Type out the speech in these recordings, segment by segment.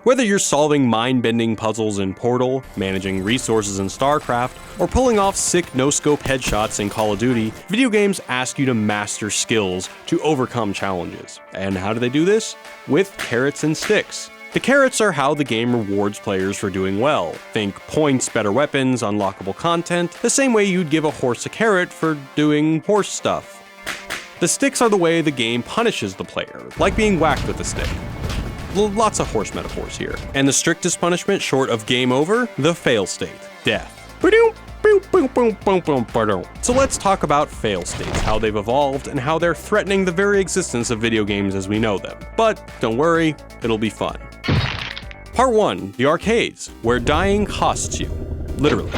Whether you're solving mind-bending puzzles in Portal, managing resources in StarCraft, or pulling off sick no-scope headshots in Call of Duty, video games ask you to master skills to overcome challenges. And how do they do this? With carrots and sticks. The carrots are how the game rewards players for doing well. Think points, better weapons, unlockable content, the same way you'd give a horse a carrot for doing horse stuff. The sticks are the way the game punishes the player, like being whacked with a stick. Lots of horse metaphors here. And the strictest punishment short of game over? The fail state, death. So let's talk about fail states, how they've evolved, and how they're threatening the very existence of video games as we know them. But don't worry, it'll be fun. Part 1, the arcades, where dying costs you. Literally.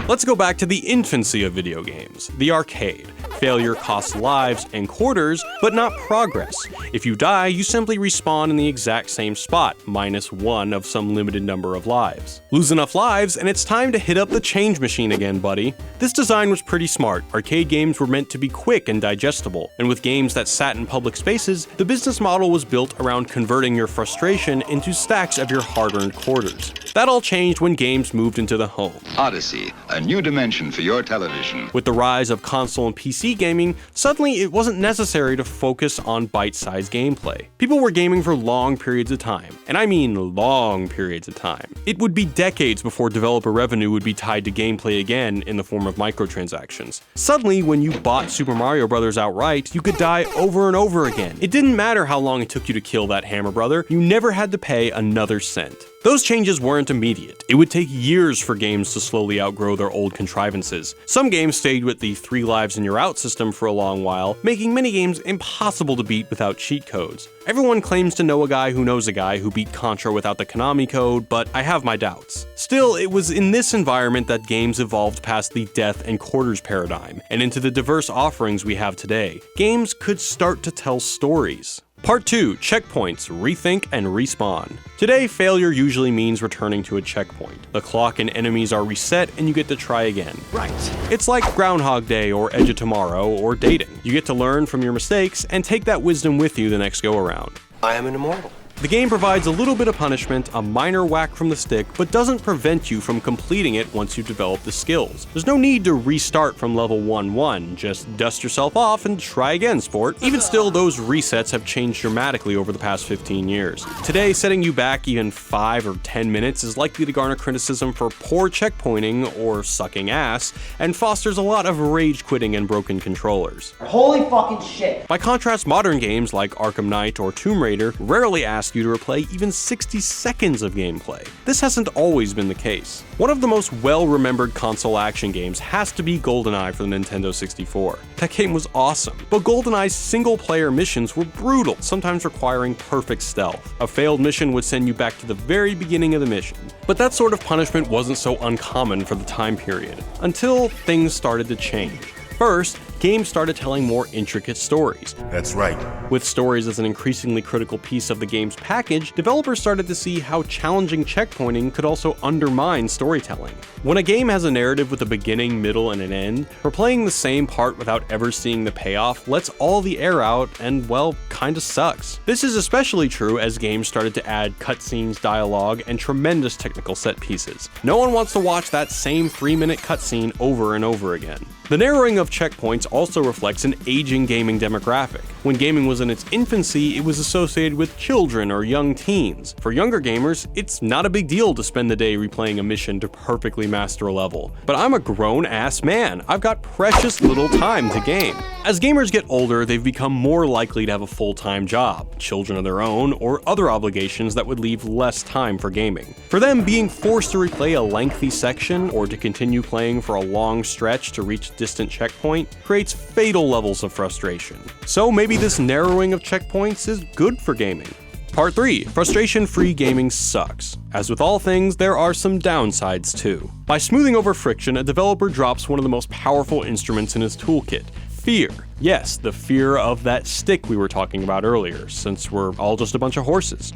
Let's go back to the infancy of video games, the arcade. Failure costs lives and quarters, but not progress. If you die, you simply respawn in the exact same spot, -1 of some limited number of lives. Lose enough lives, and it's time to hit up the change machine again, buddy. This design was pretty smart. Arcade games were meant to be quick and digestible, and with games that sat in public spaces, the business model was built around converting your frustration into stacks of your hard-earned quarters. That all changed when games moved into the home. Odyssey, a new dimension for your television. With the rise of console and PC gaming, suddenly it wasn't necessary to focus on bite-sized gameplay. People were gaming for long periods of time, and I mean long periods of time. It would be decades before developer revenue would be tied to gameplay again in the form of microtransactions. Suddenly, when you bought Super Mario Bros. Outright, you could die over and over again. It didn't matter how long it took you to kill that hammer brother, you never had to pay another cent. Those changes weren't immediate. It would take years for games to slowly outgrow their old contrivances. Some games stayed with the 3 lives and you're out system for a long while, making many games impossible to beat without cheat codes. Everyone claims to know a guy who knows a guy who beat Contra without the Konami code, but I have my doubts. Still, it was in this environment that games evolved past the death and quarters paradigm, and into the diverse offerings we have today. Games could start to tell stories. Part 2, Checkpoints, Rethink and Respawn. Today, failure usually means returning to a checkpoint. The clock and enemies are reset and you get to try again. Right. It's like Groundhog Day or Edge of Tomorrow or dating. You get to learn from your mistakes and take that wisdom with you the next go around. I am an immortal. The game provides a little bit of punishment, a minor whack from the stick, but doesn't prevent you from completing it once you've developed the skills. There's no need to restart from level 1-1, just dust yourself off and try again, sport. Even still, those resets have changed dramatically over the past 15 years. Today, setting you back even 5 or 10 minutes is likely to garner criticism for poor checkpointing or sucking ass, and fosters a lot of rage quitting and broken controllers. Holy fucking shit. By contrast, modern games like Arkham Knight or Tomb Raider rarely ask you to replay even 60 seconds of gameplay. This hasn't always been the case. One of the most well-remembered console action games has to be GoldenEye for the Nintendo 64. That game was awesome, but GoldenEye's single-player missions were brutal, sometimes requiring perfect stealth. A failed mission would send you back to the very beginning of the mission. But that sort of punishment wasn't so uncommon for the time period, until things started to change. First, games started telling more intricate stories. That's right. With stories as an increasingly critical piece of the game's package, developers started to see how challenging checkpointing could also undermine storytelling. When a game has a narrative with a beginning, middle, and an end, replaying the same part without ever seeing the payoff lets all the air out and, well, kinda sucks. This is especially true as games started to add cutscenes, dialogue, and tremendous technical set pieces. No one wants to watch that same 3-minute cutscene over and over again. The narrowing of checkpoints also reflects an aging gaming demographic. When gaming was in its infancy, it was associated with children or young teens. For younger gamers, it's not a big deal to spend the day replaying a mission to perfectly master a level. But I'm a grown-ass man. I've got precious little time to game. As gamers get older, they've become more likely to have a full-time job, children of their own, or other obligations that would leave less time for gaming. For them, being forced to replay a lengthy section or to continue playing for a long stretch to reach distant checkpoint creates fatal levels of frustration. So maybe this narrowing of checkpoints is good for gaming. Part 3, frustration-free gaming sucks. As with all things, there are some downsides too. By smoothing over friction, a developer drops one of the most powerful instruments in his toolkit: fear. Yes, the fear of that stick we were talking about earlier, since we're all just a bunch of horses.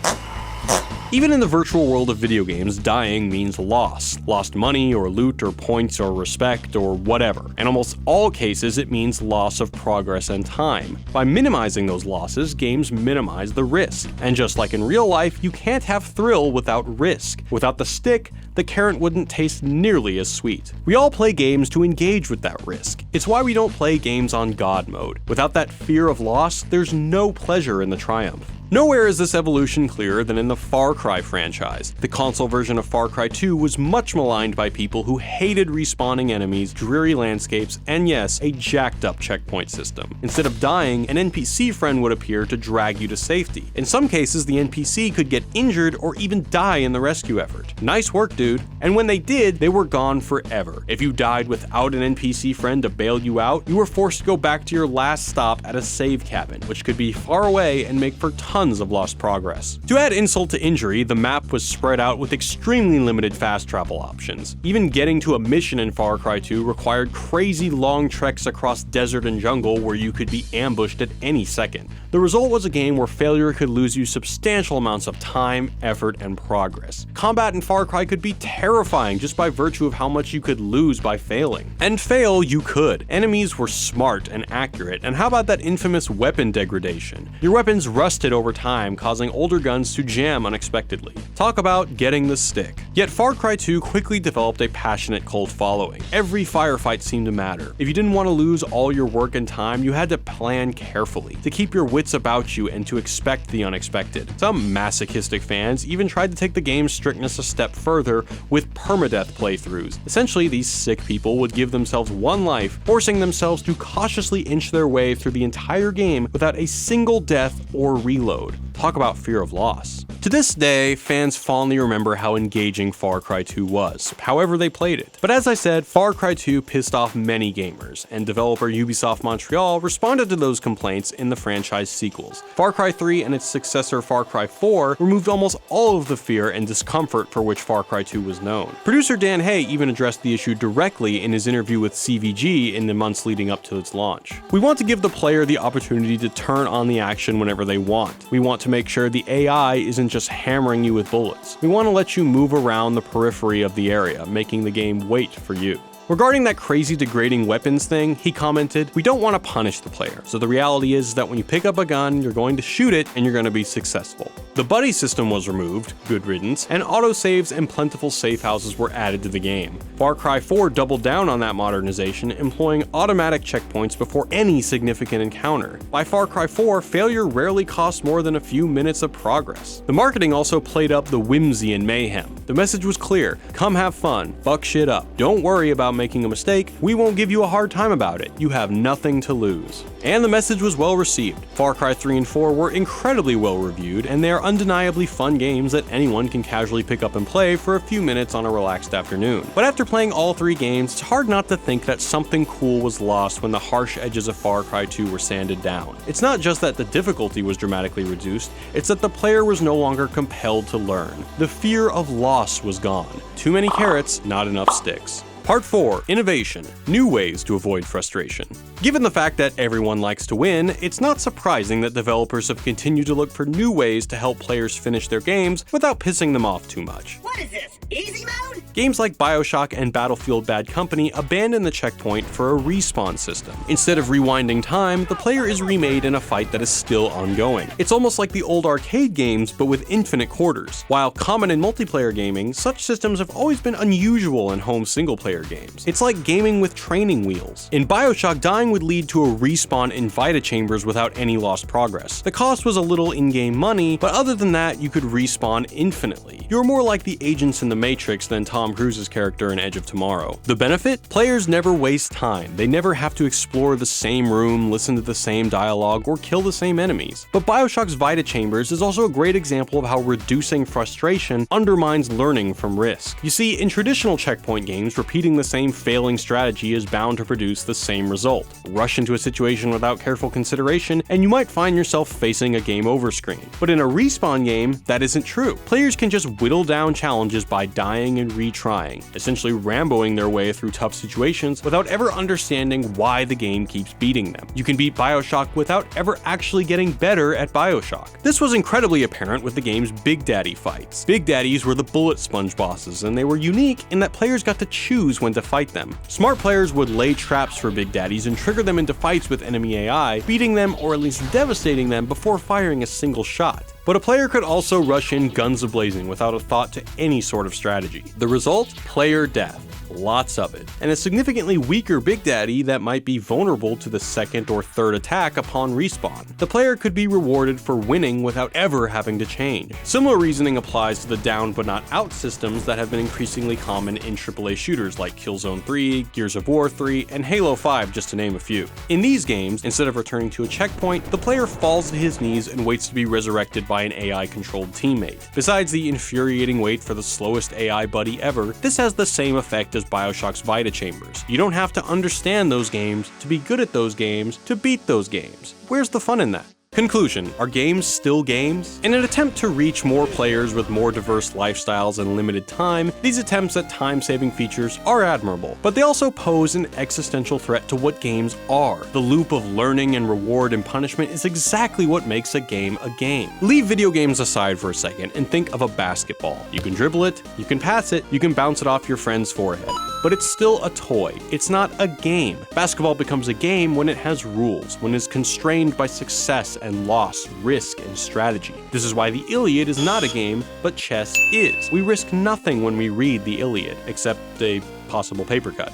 Even in the virtual world of video games, dying means loss. Lost money or loot or points or respect or whatever. In almost all cases, it means loss of progress and time. By minimizing those losses, games minimize the risk. And just like in real life, you can't have thrill without risk. Without the stick, the carrot wouldn't taste nearly as sweet. We all play games to engage with that risk. It's why we don't play games on God mode. Without that fear of loss, there's no pleasure in the triumph. Nowhere is this evolution clearer than in the Far Cry franchise. The console version of Far Cry 2 was much maligned by people who hated respawning enemies, dreary landscapes, and yes, a jacked up checkpoint system. Instead of dying, an NPC friend would appear to drag you to safety. In some cases, the NPC could get injured or even die in the rescue effort. Nice work, dude. And when they did, they were gone forever. If you died without an NPC friend to bail you out, you were forced to go back to your last stop at a save cabin, which could be far away and make for tons of lost progress. To add insult to injury, the map was spread out with extremely limited fast travel options. Even getting to a mission in Far Cry 2 required crazy long treks across desert and jungle where you could be ambushed at any second. The result was a game where failure could lose you substantial amounts of time, effort, and progress. Combat in Far Cry could be terrifying just by virtue of how much you could lose by failing. And fail you could. Enemies were smart and accurate, and how about that infamous weapon degradation? Your weapons rusted over time, causing older guns to jam unexpectedly. Talk about getting the stick. Yet Far Cry 2 quickly developed a passionate cult following. Every firefight seemed to matter. If you didn't want to lose all your work and time, you had to plan carefully, to keep your wits about you and to expect the unexpected. Some masochistic fans even tried to take the game's strictness a step further with permadeath playthroughs. Essentially, these sick people would give themselves one life, forcing themselves to cautiously inch their way through the entire game without a single death or reload. Talk about fear of loss. To this day, fans fondly remember how engaging Far Cry 2 was, however they played it. But as I said, Far Cry 2 pissed off many gamers, and developer Ubisoft Montreal responded to those complaints in the franchise sequels. Far Cry 3 and its successor Far Cry 4 removed almost all of the fear and discomfort for which Far Cry 2 was known. Producer Dan Hay even addressed the issue directly in his interview with CVG in the months leading up to its launch. We want to give the player the opportunity to turn on the action whenever they want. We want to make sure the AI isn't just hammering you with bullets. We want to let you move around the periphery of the area, making the game wait for you. Regarding that crazy degrading weapons thing, he commented, "We don't want to punish the player, so the reality is that when you pick up a gun, you're going to shoot it and you're going to be successful." The buddy system was removed, good riddance, and autosaves and plentiful safe houses were added to the game. Far Cry 4 doubled down on that modernization, employing automatic checkpoints before any significant encounter. By Far Cry 4, failure rarely cost more than a few minutes of progress. The marketing also played up the whimsy and mayhem. The message was clear: come have fun, fuck shit up. Don't worry about making a mistake, we won't give you a hard time about it. You have nothing to lose. And the message was well received. Far Cry 3 and 4 were incredibly well reviewed, and they are undeniably fun games that anyone can casually pick up and play for a few minutes on a relaxed afternoon. But after playing all three games, it's hard not to think that something cool was lost when the harsh edges of Far Cry 2 were sanded down. It's not just that the difficulty was dramatically reduced, it's that the player was no longer compelled to learn. The fear of loss was gone. Too many carrots, not enough sticks. Part 4. Innovation. New ways to avoid frustration. Given the fact that everyone likes to win, it's not surprising that developers have continued to look for new ways to help players finish their games without pissing them off too much. What is this, easy mode? Games like BioShock and Battlefield Bad Company abandon the checkpoint for a respawn system. Instead of rewinding time, the player is remade in a fight that is still ongoing. It's almost like the old arcade games, but with infinite quarters. While common in multiplayer gaming, such systems have always been unusual in home single-player games. It's like gaming with training wheels. In BioShock, dying would lead to a respawn in Vita chambers without any lost progress. The cost was a little in-game money, but other than that, you could respawn infinitely. You're more like the agents in The Matrix than Tom Cruise's character in Edge of Tomorrow. The benefit? Players never waste time. They never have to explore the same room, listen to the same dialogue, or kill the same enemies. But BioShock's Vita chambers is also a great example of how reducing frustration undermines learning from risk. You see, in traditional checkpoint games, repeating believing the same failing strategy is bound to produce the same result. Rush into a situation without careful consideration, and you might find yourself facing a game over screen. But in a Respawn game, that isn't true. Players can just whittle down challenges by dying and retrying, essentially Ramboing their way through tough situations without ever understanding why the game keeps beating them. You can beat BioShock without ever actually getting better at BioShock. This was incredibly apparent with the game's Big Daddy fights. Big Daddies were the bullet sponge bosses, and they were unique in that players got to choose when to fight them. Smart players would lay traps for Big Daddies and trigger them into fights with enemy AI, beating them or at least devastating them before firing a single shot. But a player could also rush in guns a-blazing without a thought to any sort of strategy. The result? Player death. Lots of it. And a significantly weaker Big Daddy that might be vulnerable to the second or third attack upon respawn. The player could be rewarded for winning without ever having to change. Similar reasoning applies to the down but not out systems that have been increasingly common in AAA shooters like Killzone 3, Gears of War 3, and Halo 5, just to name a few. In these games, instead of returning to a checkpoint, the player falls to his knees and waits to be resurrected by an AI-controlled teammate. Besides the infuriating wait for the slowest AI buddy ever, this has the same effect as BioShock's Vita Chambers. You don't have to understand those games to be good at those games to beat those games. Where's the fun in that? Conclusion, are games still games? In an attempt to reach more players with more diverse lifestyles and limited time, these attempts at time-saving features are admirable, but they also pose an existential threat to what games are. The loop of learning and reward and punishment is exactly what makes a game a game. Leave video games aside for a second and think of a basketball. You can dribble it, you can pass it, you can bounce it off your friend's forehead. But it's still a toy. It's not a game. Basketball becomes a game when it has rules, when it is constrained by success and loss, risk, and strategy. This is why the Iliad is not a game, but chess is. We risk nothing when we read the Iliad, except a possible paper cut.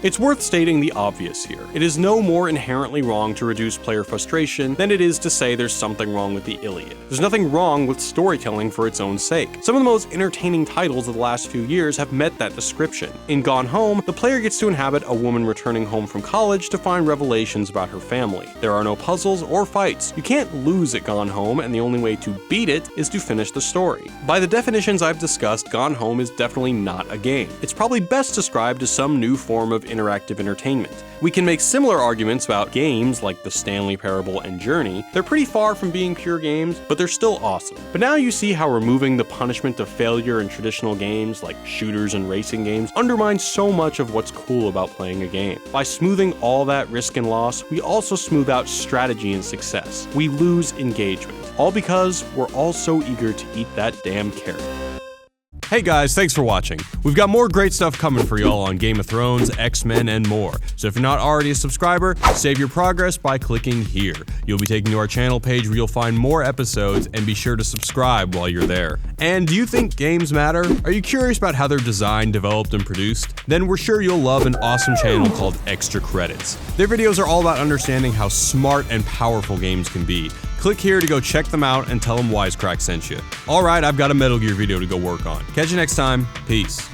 It's worth stating the obvious here. It is no more inherently wrong to reduce player frustration than it is to say there's something wrong with the Iliad. There's nothing wrong with storytelling for its own sake. Some of the most entertaining titles of the last few years have met that description. In Gone Home, the player gets to inhabit a woman returning home from college to find revelations about her family. There are no puzzles or fights. You can't lose at Gone Home, and the only way to beat it is to finish the story. By the definitions I've discussed, Gone Home is definitely not a game. It's probably best described as some new form of interactive entertainment. We can make similar arguments about games like the Stanley Parable and Journey. They're pretty far from being pure games, but they're still awesome. But now you see how removing the punishment of failure in traditional games like shooters and racing games undermines so much of what's cool about playing a game. By smoothing all that risk and loss, we also smooth out strategy and success. We lose engagement. All because we're all so eager to eat that damn carrot. Hey guys, thanks for watching. We've got more great stuff coming for y'all on Game of Thrones, X-Men, and more. So if you're not already a subscriber, save your progress by clicking here. You'll be taken to our channel page where you'll find more episodes, and be sure to subscribe while you're there. And do you think games matter? Are you curious about how they're designed, developed, and produced? Then we're sure you'll love an awesome channel called Extra Credits. Their videos are all about understanding how smart and powerful games can be. Click here to go check them out and tell them Wisecrack sent you. Alright, I've got a Metal Gear video to go work on. Catch you next time. Peace.